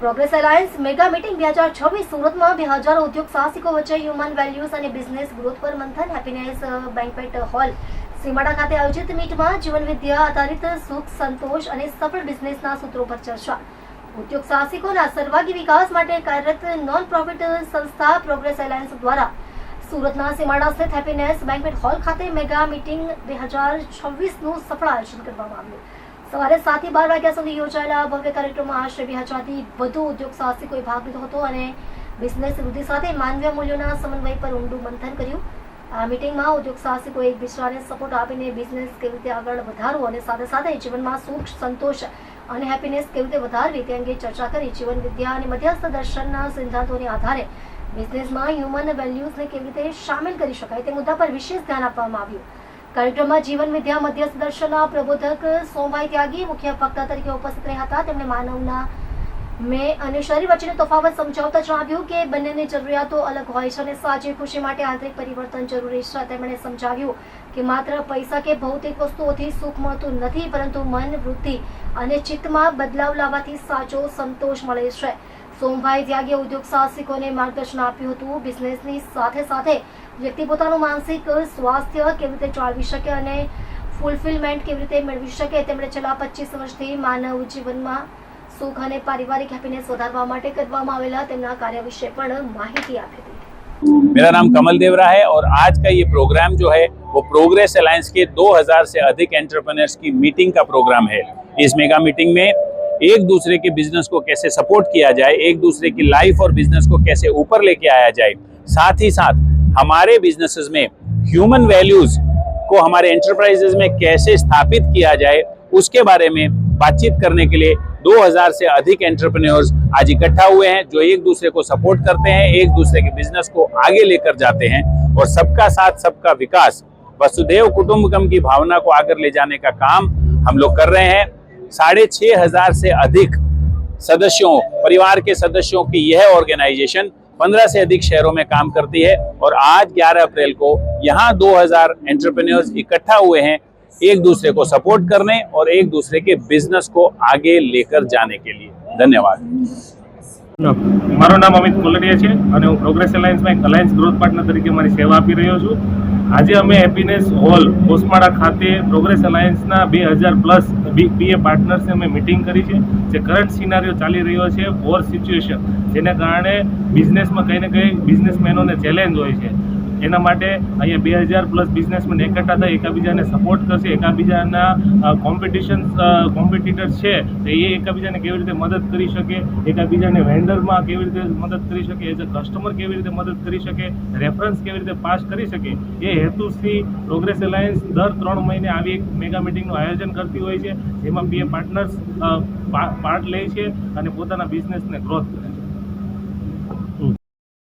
Progress alliance mega meeting 2026 સુરતમાં 2000 ઉદ્યોગ સાહસિકો વચ્ચે હ્યુમન વેલ્યુઝ અને બિઝનેસ ગ્રોથ પર મંથન. હેપીનેસ બેન્ક્વેટ હોલ સીમાડા ખાતે આયોજિત મીટમાં જીવન વિદ્યા આધારિત સુખ, સંતોષ અને સફળ બિઝનેસના સૂત્રો પર ચર્ચા. ઉદ્યોગ સાહસિકોના સર્વાંગી વિકાસ માટે કાર્યરત નોન પ્રોફિટ સંસ્થા પ્રોગ્રેસ એલાયન્સ દ્વારા સુરતના સીમાડા સ્થિત હેપીનેસ બેન્ક્વેટ હોલ ખાતે મેગા મીટિંગ 2026નું સફળ આયોજન કરવામાં આવ્યું. સવારે 7 થી 12 વાગ્યા સુધી યોજાયેલા ભવ્ય કાર્યક્રમમાં આશરે 2000થી વધુ ઉદ્યોગ સાહસિકોએ ભાગ લીધો હતો અને બિઝનેસ વૃદ્ધિ સાથે માનવીય મૂલ્યોના સમન્વય પર ઊંડું મંથન કર્યું. આ મીટિંગમાં ઉદ્યોગ સાહસિકોએ એકબીજાને સપોર્ટ આપીને બિઝનેસ કેવી રીતે આગળ વધારવો અને સાથે સાથે જીવનમાં સુખ, સંતોષ અને હેપીનેસ કેવી રીતે વધારવી તે અંગે ચર્ચા કરી. જીવન વિદ્યા અને મધ્યસ્થ દર્શનના સિદ્ધાંતોને આધારે બિઝનેસમાં હ્યુમન વેલ્યુઝને કેવી રીતે સામેલ કરી શકાય તે મુદ્દા પર વિશેષ ધ્યાન આપવામાં આવ્યું. કાર્યક્રમમાં જીવન વિદ્યા મધ્યસ્થ દર્શનના પ્રબોધક સોમભાઈ ત્યાગી મુખ્ય વક્તા તરીકે ઉપસ્થિત રહ્યા હતા. તેમણે માનવના મેં અને શરીર વચ્ચેનો તફાવત સમજાવતા જણાવ્યું કે બંનેની જરૂરિયાતો અલગ હોય છે અને સાચી ખુશી માટે આંતરિક પરિવર્તન જરૂરી છે. તેમણે સમજાવ્યું કે માત્ર પૈસા કે ભૌતિક વસ્તુઓથી સુખ મળતું નથી, પરંતુ મન, વૃત્તિ અને ચિત્તમાં બદલાવ લાવવાથી સાચો સંતોષ મળે છે. સોમભાઈ ત્યાગીએ ઉદ્યોગ સાહસિકોને માર્ગદર્શન આપ્યું હતું. બિઝનેસની સાથે સાથે વ્યક્તિ પોતાનું માનસિક સ્વાસ્થ્ય કેવી રીતે જાળવી શકે અને ફૂલફિલમેન્ટ કેવી રીતે મેળવી શકે. તેમણે છેલ્લા 25 વર્ષથી માનવ જીવનમાં સુખ અને પારિવારિક હેપીનેસ વધારવા માટે કરવામાં આવેલા તેમના કાર્ય વિશે પણ માહિતી આપી હતી. मेरा नाम कमल देवरा है और आज का ये प्रोग्राम जो है वो प्रोग्रेस अलायंस के 2000 से अधिक एंटरप्रेन्योर्स की मीटिंग का प्रोग्राम है. इस मेगा मीटिंग में एक दूसरे के बिजनेस को कैसे सपोर्ट किया जाए, एक दूसरे की लाइफ और बिजनेस को कैसे ऊपर लेके आया जाए, साथ ही साथ हमारे बिजनेसेस में ह्यूमन वैल्यूज को हमारे एंटरप्राइजेस में कैसे स्थापित किया जाए उसके बारे में बातचीत करने के लिए 2000 से अधिक एंटरप्रेन्योर्स आज इकट्ठा हुए हैं, जो एक दूसरे को सपोर्ट करते हैं, एक दूसरे के बिजनेस को आगे लेकर जाते हैं और सबका साथ सबका विकास, वसुधैव कुटुंबकम की भावना को आगे ले जाने का काम हम लोग कर रहे हैं. 6500 से अधिक सदस्यों, परिवार के सदस्यों की यह ऑर्गेनाइजेशन 15 से अधिक शहरों में काम करती है और आज 11 अप्रैल को यहाँ 2000 एंटरप्रेन्योर्स इकट्ठा हुए हैं एक दूसरे को सपोर्ट करने और एक दूसरे के बिजनेस को आगे लेकर जाने के लिए. धन्यवाद. મારું નામ અમિત કોલડિયા છે અને હું પ્રોગ્રેસ એલાયન્સમાં એક અલાયન્સ ગ્રોથ પાર્ટનર તરીકે મારી સેવા આપી રહ્યો છું. આજે અમે હેપીનેસ હોલ કોસમાડા ખાતે પ્રોગ્રેસ એલાયન્સના 2000+ બીએ પાર્ટનર્સને અમે મિટિંગ કરી છે. જે કરંટ સિનારીઓ ચાલી રહ્યો છે, વોર સિચ્યુએશન, જેને કારણે બિઝનેસમાં કંઈ ને કંઈ બિઝનેસમેનોને ચેલેન્જ હોય છે. એના માટે અહીંયા 2000+ બિઝનેસમેન એકઠા થઈ એકબીજાને સપોર્ટ કરશે. એકબીજાના કોમ્પિટિટર્સ છે તો એ એકબીજાને કેવી રીતે મદદ કરી શકે, એકબીજાને વેન્ડરમાં કેવી રીતે મદદ કરી શકે, એઝ અ કસ્ટમર કેવી રીતે મદદ કરી શકે, રેફરન્સ કેવી રીતે પાસ કરી શકે, એ હેતુથી પ્રોગ્રેસ એલાયન્સ દર 3 મહિને આવી એક મેગા મિટિંગનું આયોજન કરતી હોય છે, જેમાં બે પાર્ટનર્સ પાર્ટ લે છે અને પોતાના બિઝનેસને ગ્રોથ કરે છે.